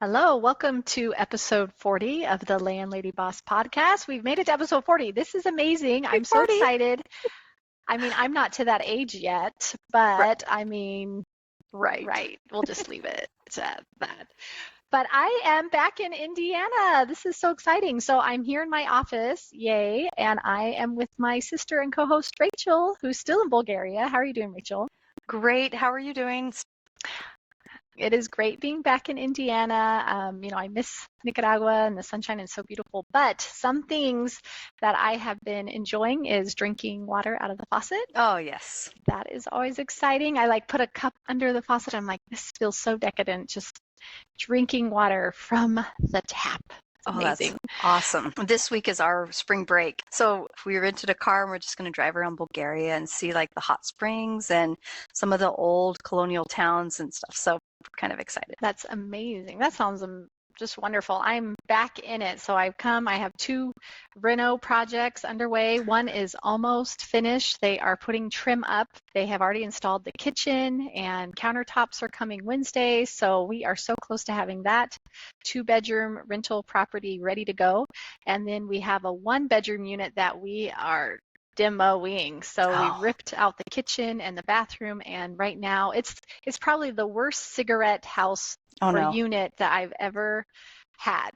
Hello, welcome to episode 40 of the Landlady Boss podcast. We've made it to episode 40. This is amazing. Happy I'm so 40. excited. I mean, I'm not to that age yet, Right. but I mean, right. We'll just leave it at that. But I am back in Indiana. This is so exciting. So I'm here in my office, yay, and I am with my sister and co-host Rachel, who's still in Bulgaria. How are you doing, Rachel? Great. How are you doing? It is great being back in Indiana. I miss Nicaragua and the sunshine is so beautiful. But some things that I have been enjoying is drinking water out of the faucet. Oh, yes. That is always exciting. I put a cup under the faucet. I'm like, this feels so decadent, just drinking water from the tap. Oh, Amazing. that's awesome. This week is our spring break. So we rented a car and we're just going to drive around Bulgaria and see the hot springs and some of the old colonial towns and stuff. So we're kind of excited. That's amazing. That sounds just wonderful. I'm back in it. So I have two reno projects underway. One is almost finished. They are putting trim up. They have already installed the kitchen and countertops are coming Wednesday. So we are so close to having that 2-bedroom rental property ready to go. And then we have a 1-bedroom unit that we are demoing. So we ripped out the kitchen and the bathroom, and right now it's probably the worst cigarette house unit that I've ever had.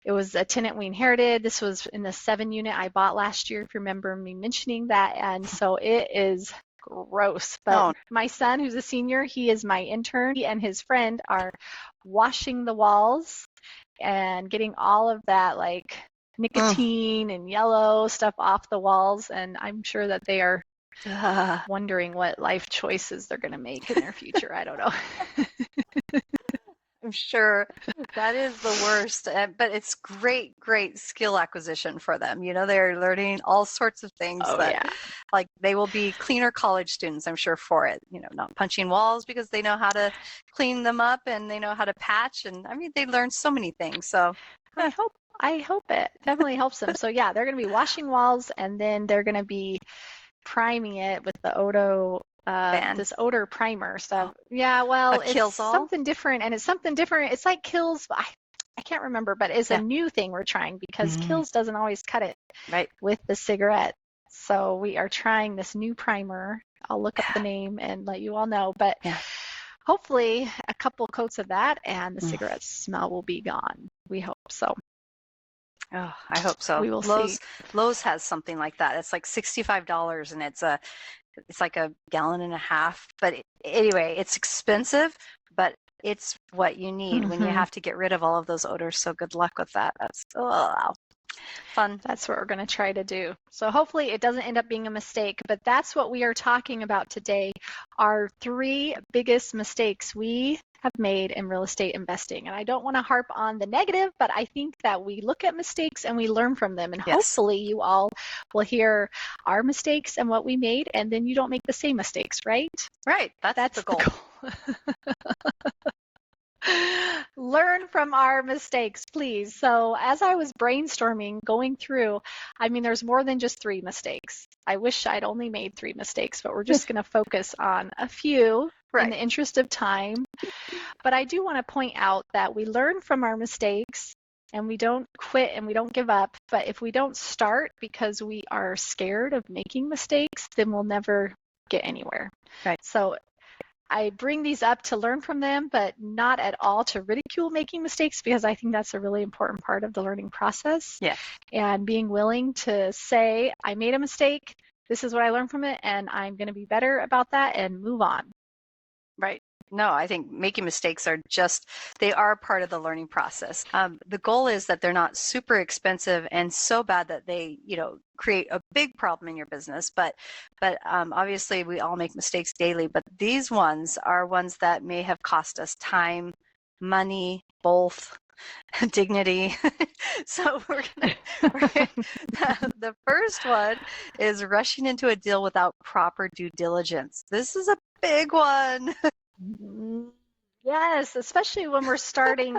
It was a tenant we inherited. This was in the 7 unit I bought last year, if you remember me mentioning that, and so it is gross. But my son, who's a senior, he is my intern. He and his friend are washing the walls and getting all of that nicotine and yellow stuff off the walls, and I'm sure that they are wondering what life choices they're going to make in their future. I don't know. I'm sure that is the worst, but it's great skill acquisition for them. They're learning all sorts of things they will be cleaner college students, I'm sure, for it. Not punching walls because they know how to clean them up and they know how to patch. And I mean, they learn so many things. So I hope it definitely helps them. So yeah, they're going to be washing walls and then they're going to be priming it with the this odor primer stuff. Yeah, well, it's something different, and it's something different. It's like Kills, I can't remember, but it's a new thing we're trying because Kills doesn't always cut it with the cigarette. So we are trying this new primer. I'll look up the name and let you all know, but hopefully a couple coats of that and the cigarette smell will be gone. We hope so. Oh, I hope so. We will see. Lowe's has something like that. It's like $65 and it's like a gallon and a half. But anyway, it's expensive, but it's what you need when you have to get rid of all of those odors. So good luck with that. That's fun. That's what we're going to try to do. So hopefully it doesn't end up being a mistake, but that's what we are talking about today. Our 3 biggest mistakes we have made in real estate investing. And I don't want to harp on the negative, but I think that we look at mistakes and we learn from them. And hopefully you all will hear our mistakes and what we made, and then you don't make the same mistakes, right? Right. That's the goal. Learn from our mistakes, please. So as I was brainstorming, going through, I mean, there's more than just 3 mistakes. I wish I'd only made 3 mistakes, but we're just going to focus on a few in the interest of time. But I do want to point out that we learn from our mistakes and we don't quit and we don't give up. But if we don't start because we are scared of making mistakes, then we'll never get anywhere. Right. So I bring these up to learn from them, but not at all to ridicule making mistakes, because I think that's a really important part of the learning process. Yeah. And being willing to say, I made a mistake, this is what I learned from it, and I'm going to be better about that and move on. Right. No, I think making mistakes they are part of the learning process. The goal is that they're not super expensive and so bad that they, create a big problem in your business. But obviously we all make mistakes daily, but these ones are ones that may have cost us time, money, both, dignity. So the first one is rushing into a deal without proper due diligence. This is a big one. Yes, especially when we're starting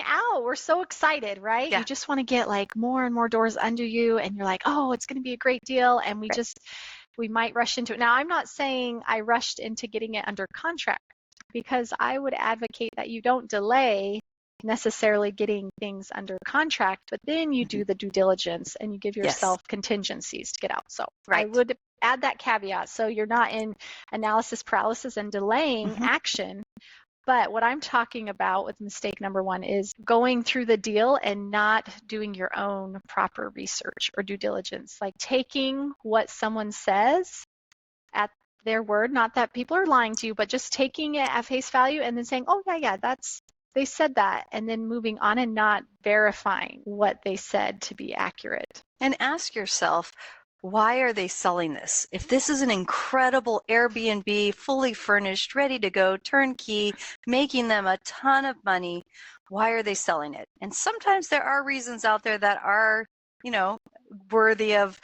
out, we're so excited, right? Yeah. You just want to get more and more doors under you, and you're like, oh, it's going to be a great deal, and we might rush into it. Now, I'm not saying I rushed into getting it under contract. because I would advocate that you don't delay necessarily getting things under contract, but then you do the due diligence and you give Yes. yourself contingencies to get out. So I Right. would add that caveat so you're not in analysis paralysis and delaying Mm-hmm. action. But what I'm talking about with mistake number one is going through the deal and not doing your own proper research or due diligence, like taking what someone says at their word, not that people are lying to you, but just taking it at face value and then saying, oh, yeah, they said that, and then moving on and not verifying what they said to be accurate. And ask yourself, why are they selling this? If this is an incredible Airbnb, fully furnished, ready to go, turnkey, making them a ton of money, why are they selling it? And sometimes there are reasons out there that are, worthy of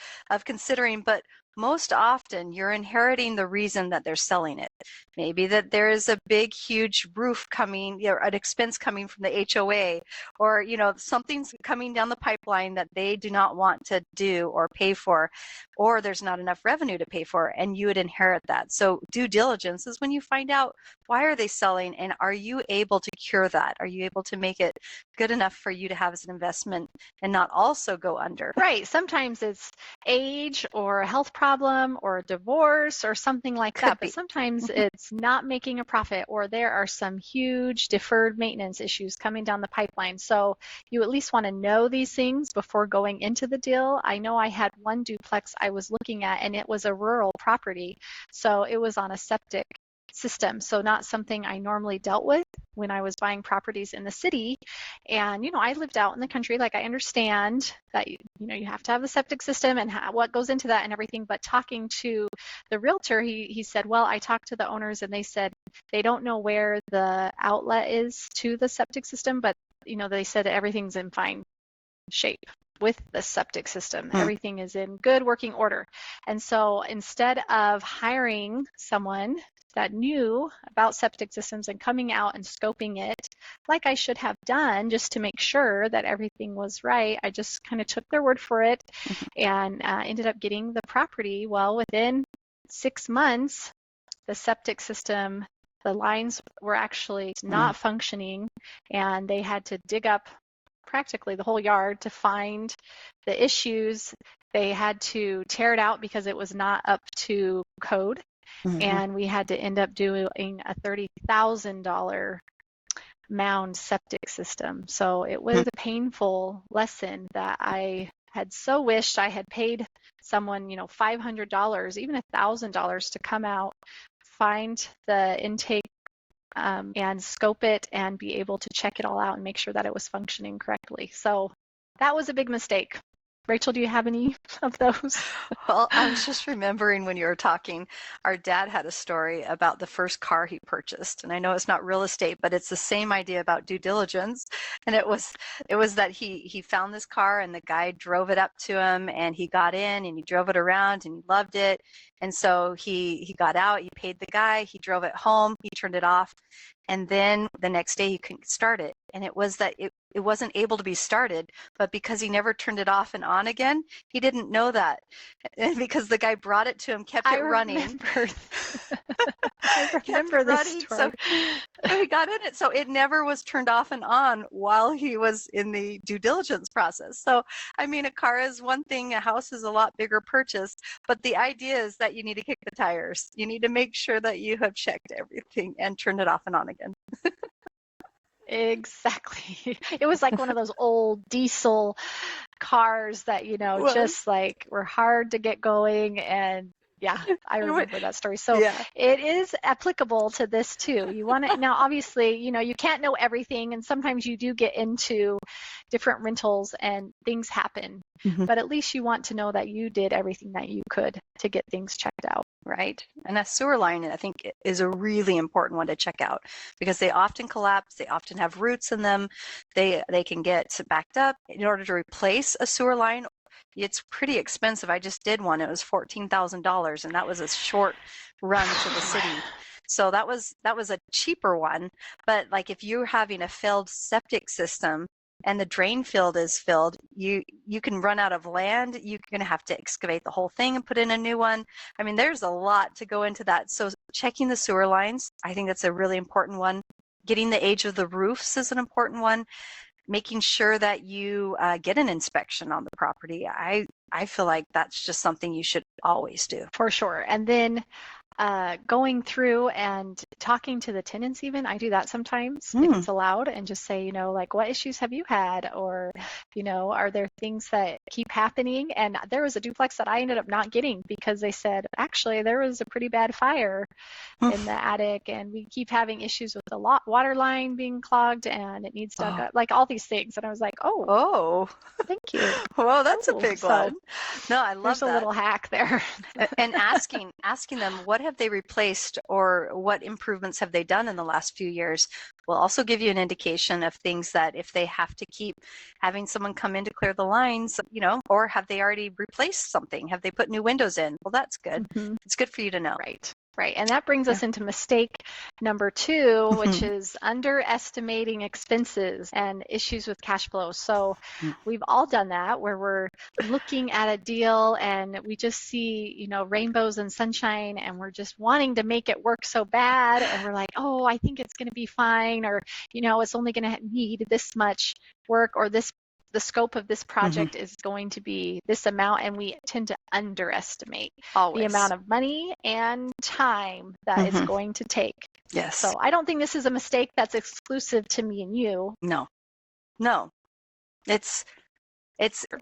considering, but most often you're inheriting the reason that they're selling it. Maybe that there is a big, huge roof coming, an expense coming from the HOA, or, something's coming down the pipeline that they do not want to do or pay for, or there's not enough revenue to pay for, and you would inherit that. So due diligence is when you find out, why are they selling, and are you able to cure that? Are you able to make it good enough for you to have as an investment and not also go under? Right. Sometimes it's age or a health problem or a divorce or something like Could that. be. But sometimes it's not making a profit, or there are some huge deferred maintenance issues coming down the pipeline. So you at least want to know these things before going into the deal. I know I had one duplex I was looking at, and it was a rural property. So it was on a septic system. So not something I normally dealt with when I was buying properties in the city. And, I lived out in the country. Like, I understand that, you have to have a septic system and what goes into that and everything. But talking to the realtor, he said, well, I talked to the owners and they said they don't know where the outlet is to the septic system, but, they said everything's in fine shape with the septic system. Everything is in good working order. And so instead of hiring someone that knew about septic systems and coming out and scoping it like I should have done just to make sure that everything was right, I just kind of took their word for it and ended up getting the property. Well, within 6 months, the septic system, the lines were actually not functioning, and they had to dig up practically the whole yard to find the issues. They had to tear it out because it was not up to code. And we had to end up doing a $30,000 mound septic system. So it was a painful lesson that I had so wished I had paid someone, $500, even $1,000 to come out, find the intake and scope it and be able to check it all out and make sure that it was functioning correctly. So that was a big mistake. Rachel, do you have any of those? Well, I was just remembering when you were talking, our dad had a story about the first car he purchased. And I know it's not real estate, but it's the same idea about due diligence. And it was that he found this car and the guy drove it up to him, and he got in and he drove it around and he loved it. And so he got out, he paid the guy, he drove it home, he turned it off. And then the next day he couldn't start it. And it was that it wasn't able to be started, but because he never turned it off and on again, he didn't know that. And because the guy brought it to him, kept it running. I remember this story. So he got in it. So it never was turned off and on while he was in the due diligence process. So, I mean, a car is one thing, a house is a lot bigger purchase, but the idea is that you need to kick the tires. You need to make sure that you have checked everything and turned it off and on again. Exactly. It was like one of those old diesel cars that, just like were hard to get going. And yeah, I remember that story. So It is applicable to this too. You want to, now obviously, you can't know everything, and sometimes you do get into different rentals and things happen, but at least you want to know that you did everything that you could to get things checked out. Right. And a sewer line, I think, is a really important one to check out because they often collapse. They often have roots in them. They can get backed up. In order to replace a sewer line, it's pretty expensive. I just did one. It was $14,000, and that was a short run to the city. So that was a cheaper one. But like if you're having a failed septic system and the drain field is filled, you can run out of land. You're going to have to excavate the whole thing and put in a new one. I mean, there's a lot to go into that. So checking the sewer lines. I think that's a really important one. Getting the age of the roofs is an important one. Making sure that you get an inspection on the property. I feel like that's just something you should always do. For sure. And then going through and talking to the tenants even. I do that sometimes if it's allowed, and just say, like, what issues have you had? Or, are there things that keep happening? And there was a duplex that I ended up not getting because they said, actually, there was a pretty bad fire in the attic, and we keep having issues with the water line being clogged, and it needs dug up, like all these things. And I was like, oh, thank you. Well, that's a big one. No, I love there's that. a little hack there. And asking them, what have they replaced, or what improvements have they done in the last few years, will also give you an indication of things that if they have to keep having someone come in to clear the lines, or have they already replaced something? Have they put new windows in? Well, that's good. It's good for you to know. Right. And that brings us into mistake number 2, which is underestimating expenses and issues with cash flow. So we've all done that, where we're looking at a deal and we just see, rainbows and sunshine, and we're just wanting to make it work so bad. And we're like, oh, I think it's going to be fine. Or, it's only going to need this much work, or the scope of this project is going to be this amount, and we tend to underestimate the amount of money and time that it's going to take. Yes. So I don't think this is a mistake that's exclusive to me and you. No. It's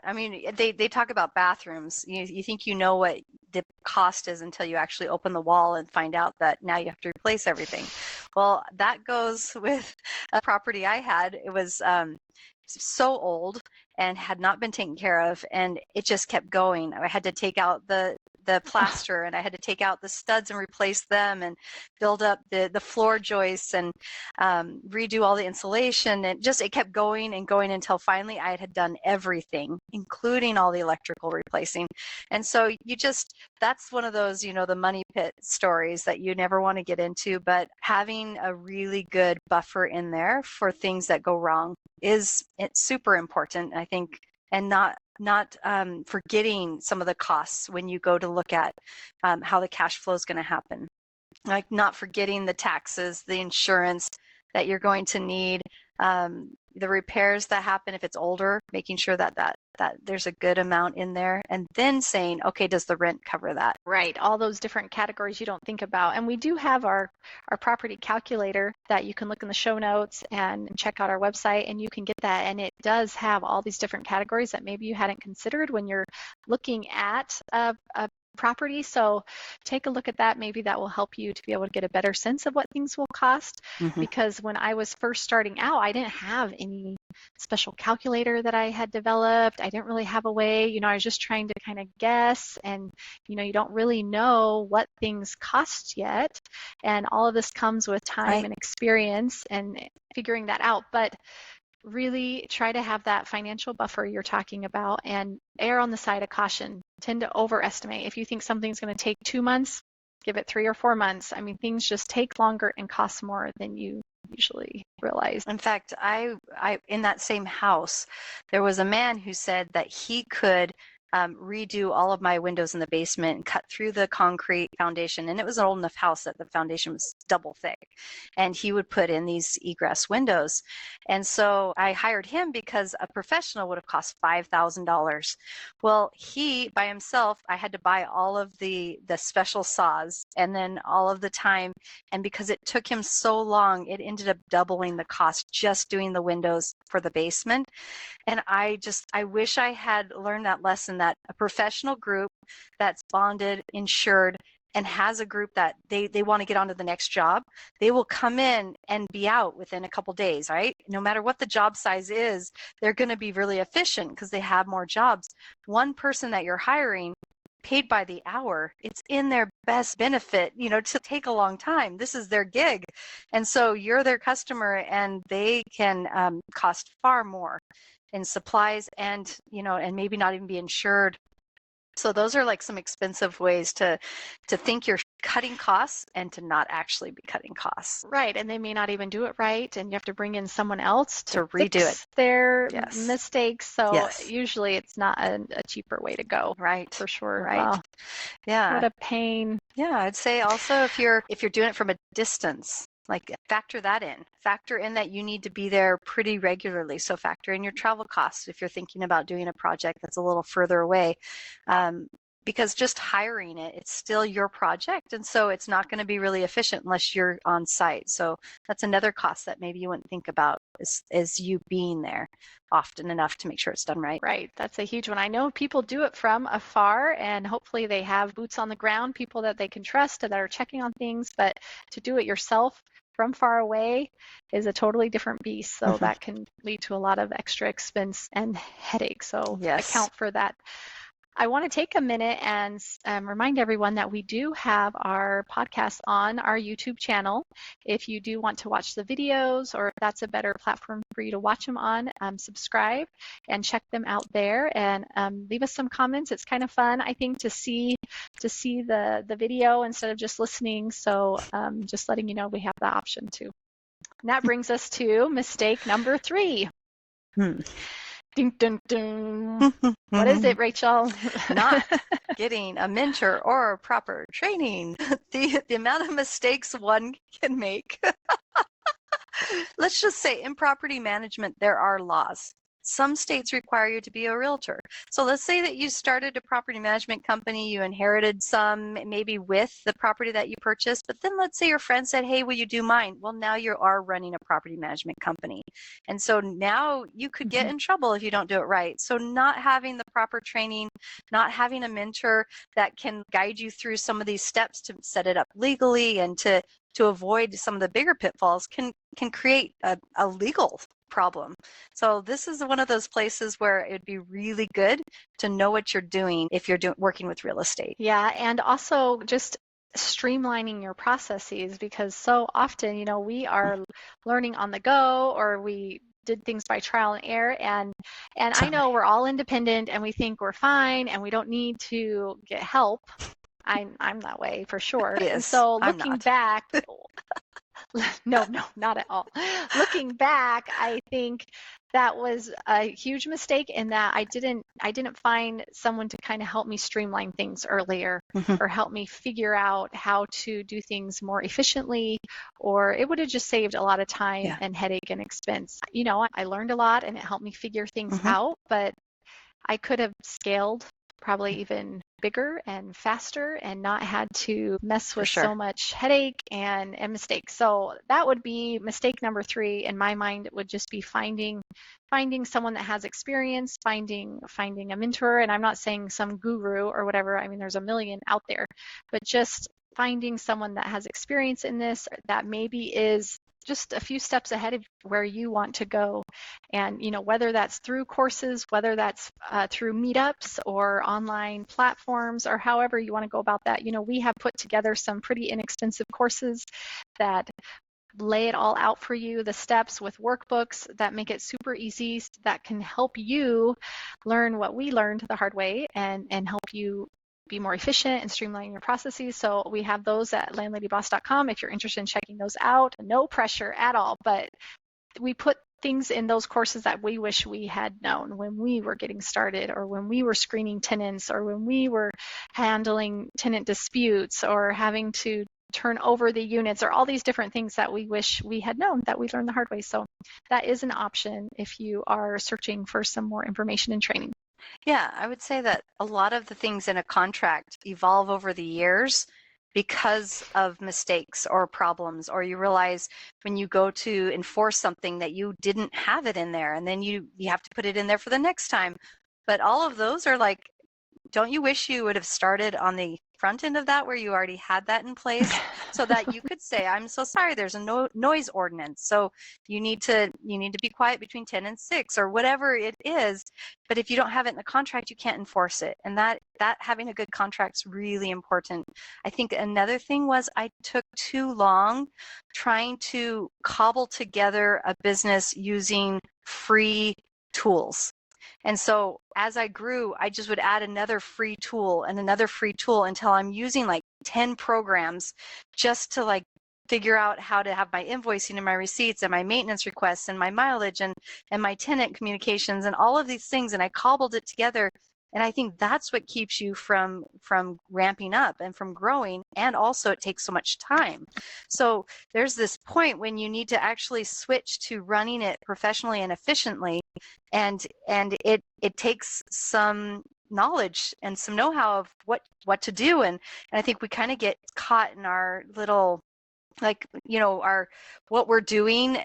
I mean, they talk about bathrooms. You think you know what the cost is until you actually open the wall and find out that now you have to replace everything. Well, that goes with a property I had. It was so old and had not been taken care of, and it just kept going. I had to take out the plaster, and I had to take out the studs and replace them, and build up the floor joists, and redo all the insulation, and it kept going and going until finally I had done everything, including all the electrical replacing. And so that's one of those, the money pit stories that you never want to get into, but having a really good buffer in there for things that go wrong it's super important, I think, and not forgetting some of the costs when you go to look at how the cash flow is going to happen. Like not forgetting the taxes, the insurance that you're going to need, the repairs that happen if it's older, making sure that there's a good amount in there, and then saying, okay, does the rent cover that? Right. All those different categories you don't think about. And we do have our property calculator that you can look in the show notes and check out our website, and you can get that. And it does have all these different categories that maybe you hadn't considered when you're looking at a property. So take a look at that. Maybe that will help you to be able to get a better sense of what things will cost. Because when I was first starting out, I didn't have any special calculator that I had developed. I didn't really have a way, I was just trying to kind of guess, and you don't really know what things cost yet. And all of this comes with time and experience and figuring that out. But really try to have that financial buffer you're talking about, and err on the side of caution. Tend to overestimate. If you think something's going to take 2 months, give it 3 or 4 months. I mean, things just take longer and cost more than you usually realize. In fact, I in that same house, there was a man who said that he could redo all of my windows in the basement and cut through the concrete foundation. And it was an old enough house that the foundation was double thick. And he would put in these egress windows. And so I hired him because a professional would have cost $5,000. Well, he by himself, I had to buy all of the special saws and then all of the time. And because it took him so long, it ended up doubling the cost just doing the windows for the basement. And I wish I had learned that lesson, that a professional group that's bonded, insured, and has a group that they want to get onto the next job, they will come in and be out within a couple days, right? No matter what the job size is, they're going to be really efficient because they have more jobs. One person that you're hiring, paid by the hour, it's in their best benefit, to take a long time. This is their gig. And so you're their customer, and they can cost far more in supplies and, and maybe not even be insured So those are like some expensive ways to think you're cutting costs and to not actually be cutting costs. Right, and they may not even do it right, and you have to bring in someone else to redo it. fix their Yes. mistakes. So Yes. usually it's not a cheaper way to go. Right. For sure. Right. Wow. Yeah. What a pain. Yeah, I'd say also if you're doing it from a distance, like factor that in. Factor in that you need to be there pretty regularly. So factor in your travel costs if you're thinking about doing a project that's a little further away. Because just hiring it, it's still your project. And so it's not going to be really efficient unless you're on site. So that's another cost that maybe you wouldn't think about is you being there often enough to make sure it's done right. Right. That's a huge one. I know people do it from afar, and hopefully they have boots on the ground, people that they can trust that are checking on things. But to do it yourself from far away is a totally different beast. So that can lead to a lot of extra expense and headache. So account for that. I want to take a minute and remind everyone that we do have our podcast on our YouTube channel. If you do want to watch the videos, or if that's a better platform for you to watch them on, subscribe and check them out there, and leave us some comments. It's kind of fun, I think, to see the video instead of just listening. So just letting you know we have the option too. And that brings us to mistake number 3. Ding, ding, ding. What is it, Rachel? Not getting a mentor or proper training. The amount of mistakes one can make. Let's just say in property management, there are laws. Some states require you to be a realtor. So let's say that you started a property management company, you inherited some maybe with the property that you purchased, but then let's say your friend said, hey, will you do mine? Well, now you are running a property management company. And so now you could get in trouble if you don't do it right. So not having the proper training, not having a mentor that can guide you through some of these steps to set it up legally and to avoid some of the bigger pitfalls can create a legal problem. So this is one of those places where it would be really good to know what you're doing if you're working with real estate. Yeah, and also just streamlining your processes, because so often, we are learning on the go, or we did things by trial and error, and I know we're all independent and we think we're fine and we don't need to get help. I'm that way for sure. Yes, and so looking back, no, not at all. Looking back, I think that was a huge mistake in that I didn't find someone to kind of help me streamline things earlier, or help me figure out how to do things more efficiently, or it would have just saved a lot of time and headache and expense. I learned a lot and it helped me figure things out, but I could have scaled probably even bigger and faster and not had to mess with so much headache and mistakes. So that would be mistake number 3 in my mind. It would just be finding someone that has experience, finding a mentor. And I'm not saying some guru or whatever. I mean, there's a million out there, but just finding someone that has experience in this, that maybe is just a few steps ahead of where you want to go. And, whether that's through courses, whether that's through meetups or online platforms, or however you want to go about that. We have put together some pretty inexpensive courses that lay it all out for you, the steps with workbooks that make it super easy, that can help you learn what we learned the hard way, and help you be more efficient and streamline your processes. So we have those at landladyboss.com if you're interested in checking those out. No pressure at all, but we put things in those courses that we wish we had known when we were getting started, or when we were screening tenants, or when we were handling tenant disputes, or having to turn over the units, or all these different things that we wish we had known, that we learned the hard way. So that is an option if you are searching for some more information and training. Yeah, I would say that a lot of the things in a contract evolve over the years because of mistakes or problems, or you realize when you go to enforce something that you didn't have it in there, and then you have to put it in there for the next time. But all of those are like, don't you wish you would have started on the front end of that where you already had that in place, so that you could say, I'm so sorry, there's a noise ordinance, so you need to be quiet between 10 and 6, or whatever it is. But if you don't have it in the contract, you can't enforce it. And that having a good contract is really important. I think another thing was I took too long trying to cobble together a business using free tools. And so as I grew, I just would add another free tool and another free tool until I'm using like 10 programs just to like figure out how to have my invoicing and my receipts and my maintenance requests and my mileage and my tenant communications and all of these things. And I cobbled it together. And I think that's what keeps you from ramping up and from growing. And also it takes so much time. So there's this point when you need to actually switch to running it professionally and efficiently. And it takes some knowledge and some know-how of what to do. And I think we kind of get caught in our little, like, you know, what we're doing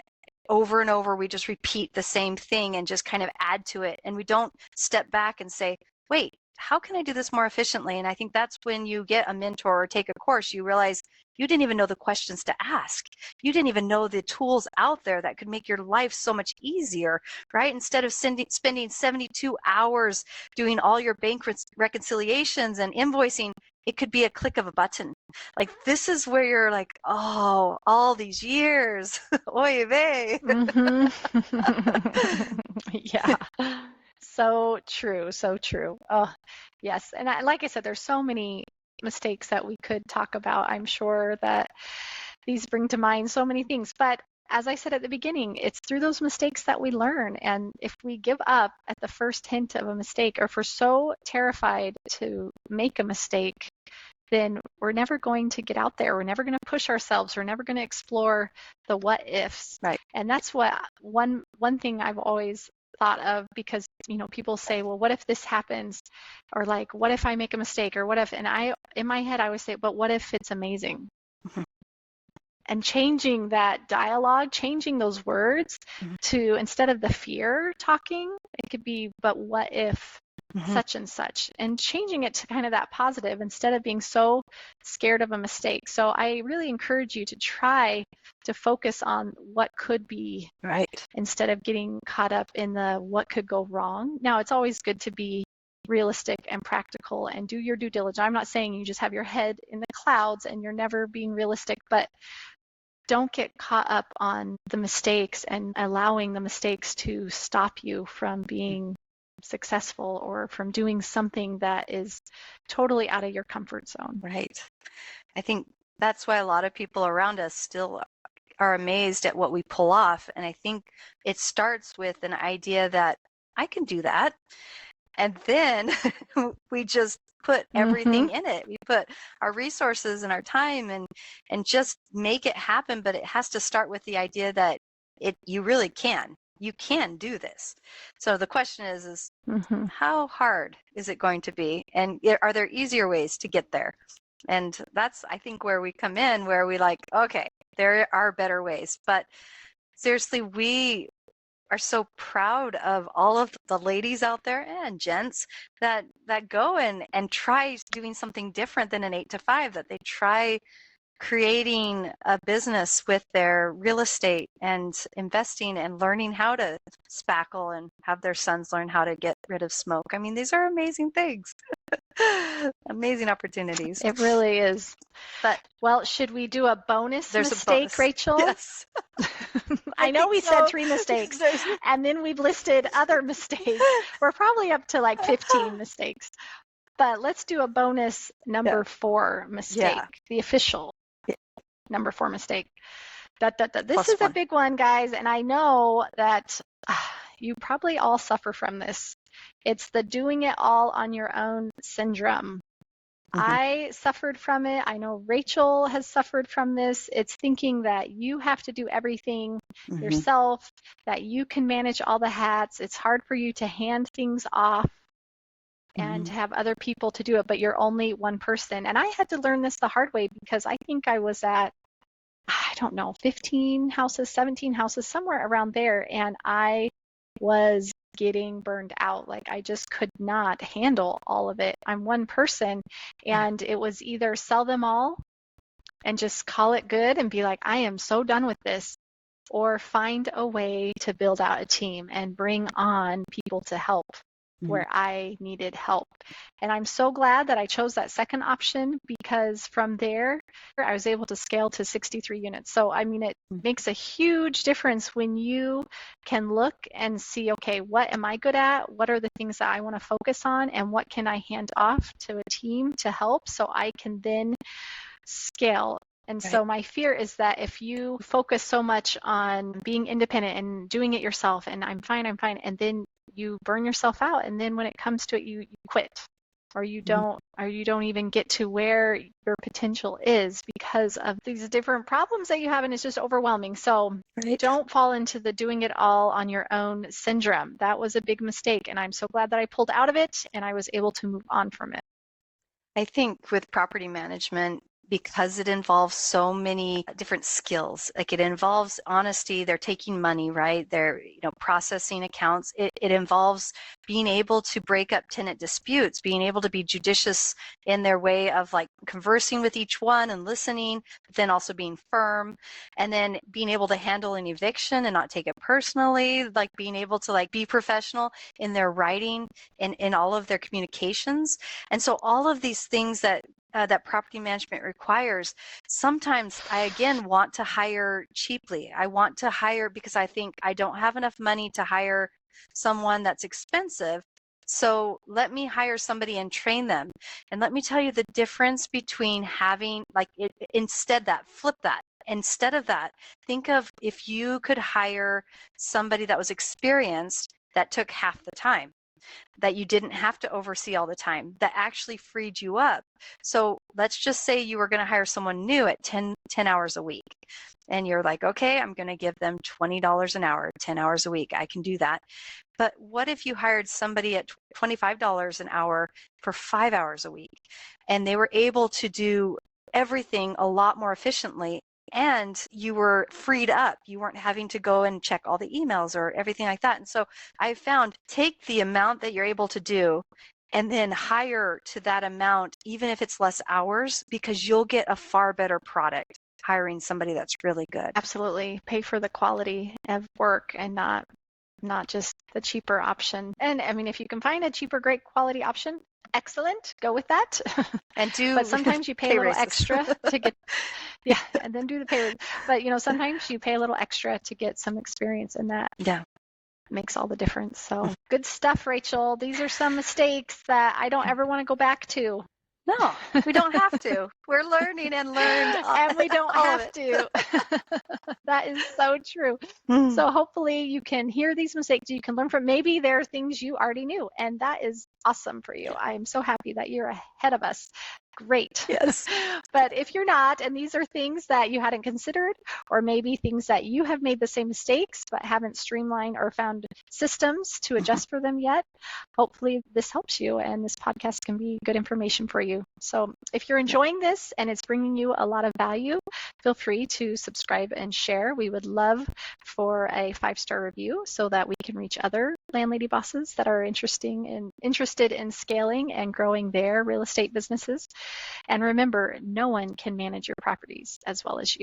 over and over. We just repeat the same thing and just kind of add to it. And we don't step back and say, wait, how can I do this more efficiently? And I think that's when you get a mentor or take a course, you realize you didn't even know the questions to ask. You didn't even know the tools out there that could make your life so much easier, right? Instead of spending 72 hours doing all your bank reconciliations and invoicing, it could be a click of a button. Like, this is where you're like, oh, all these years, oy vey. Yeah. So true. So true. Oh, yes. And like I said, there's so many mistakes that we could talk about. I'm sure that these bring to mind so many things. But as I said at the beginning, it's through those mistakes that we learn. And if we give up at the first hint of a mistake, or if we're so terrified to make a mistake, then we're never going to get out there. We're never going to push ourselves. We're never going to explore the what ifs. Right. And that's what one thing I've always thought of, because, you know, people say, well, what if this happens? Or like, what if I make a mistake? Or what if, and in my head, I always say, but what if it's amazing? Mm-hmm. And changing that dialogue, changing those words to, instead of the fear talking, it could be, but what if such and such, and changing it to kind of that positive instead of being so scared of a mistake. So I really encourage you to try to focus on what could be, right, instead of getting caught up in the what could go wrong. Now, it's always good to be realistic and practical and do your due diligence. I'm not saying you just have your head in the clouds and you're never being realistic, but don't get caught up on the mistakes and allowing the mistakes to stop you from being successful or from doing something that is totally out of your comfort zone. Right. I think that's why a lot of people around us still are amazed at what we pull off. And I think it starts with an idea that I can do that. And then we just put everything in it. We put our resources and our time and just make it happen. But it has to start with the idea that you really can. You can do this. So the question is how hard is it going to be? And are there easier ways to get there? And that's, I think, where we come in, where we like, okay, there are better ways. But seriously, we are so proud of all of the ladies out there and gents that go and try doing something different than an 8-to-5, that they try creating a business with their real estate and investing and learning how to spackle and have their sons learn how to get rid of smoke. I mean, these are amazing things. Amazing opportunities. It really is. But well, should we do a bonus mistake, a bonus. Rachel? Yes. I know we said 3 mistakes and then we've listed other mistakes. We're probably up to like 15 mistakes. But let's do a bonus number 4 mistake, the official number 4 mistake. This is a big one, guys, and I know that you probably all suffer from this. It's the doing it all on your own syndrome. I suffered from it. I know Rachel has suffered from this. It's thinking that you have to do everything yourself, that you can manage all the hats. It's hard for you to hand things off and have other people to do it, but you're only one person. And I had to learn this the hard way, because I think I was at, I don't know, 15 houses, 17 houses, somewhere around there. And I was getting burned out. Like, I just could not handle all of it. I'm one person, and it was either sell them all and just call it good and be like, I am so done with this, or find a way to build out a team and bring on people to help. where I needed help. And I'm so glad that I chose that second option, because from there, I was able to scale to 63 units. So, I mean, it makes a huge difference when you can look and see, okay, what am I good at? What are the things that I want to focus on? And what can I hand off to a team to help so I can then scale? And so my fear is that if you focus so much on being independent and doing it yourself, and I'm fine, and then you burn yourself out, and then when it comes to it, you quit, or you don't even get to where your potential is because of these different problems that you have, and it's just overwhelming. So don't fall into the doing it all on your own syndrome. That was a big mistake, and I'm so glad that I pulled out of it and I was able to move on from it. I think with property management, because it involves so many different skills, like it involves honesty, they're taking money, right? They're, processing accounts. It involves being able to break up tenant disputes, being able to be judicious in their way of like conversing with each one and listening, but then also being firm, and then being able to handle an eviction and not take it personally, like being able to like be professional in their writing and in all of their communications. And so all of these things that property management requires, sometimes I, again, want to hire cheaply. I want to hire because I think I don't have enough money to hire someone that's expensive. So let me hire somebody and train them. And let me tell you the difference between having, instead of that, think of if you could hire somebody that was experienced that took half the time, that you didn't have to oversee all the time, that actually freed you up. So let's just say you were going to hire someone new at 10 hours a week. And you're like, okay, I'm going to give them $20 an hour, 10 hours a week. I can do that. But what if you hired somebody at $25 an hour for 5 hours a week, and they were able to do everything a lot more efficiently, and you were freed up? You weren't having to go and check all the emails or everything like that. And so I found, take the amount that you're able to do and then hire to that amount, even if it's less hours, because you'll get a far better product hiring somebody that's really good. Absolutely. Pay for the quality of work and not just the cheaper option. And I mean, if you can find a cheaper, great quality option, excellent, go with that. But sometimes you pay a little extra to get, and then do the pay. But sometimes you pay a little extra to get some experience, and that makes all the difference. So good stuff, Rachel. These are some mistakes that I don't ever want to go back to. No, we don't have to. We're learning and learned. And we don't have to. That is so true. So hopefully you can hear these mistakes. You can learn from, maybe there are things you already knew, and that is awesome for you. I am so happy that you're ahead of us. Great. Yes. But if you're not, and these are things that you hadn't considered, or maybe things that you have made the same mistakes but haven't streamlined or found systems to adjust for them yet, hopefully this helps you, and this podcast can be good information for you. So if you're enjoying this and it's bringing you a lot of value, feel free to subscribe and share. We would love for a 5-star review so that we can reach other landlady bosses that are interested in scaling and growing their real estate businesses. And remember, no one can manage your properties as well as you.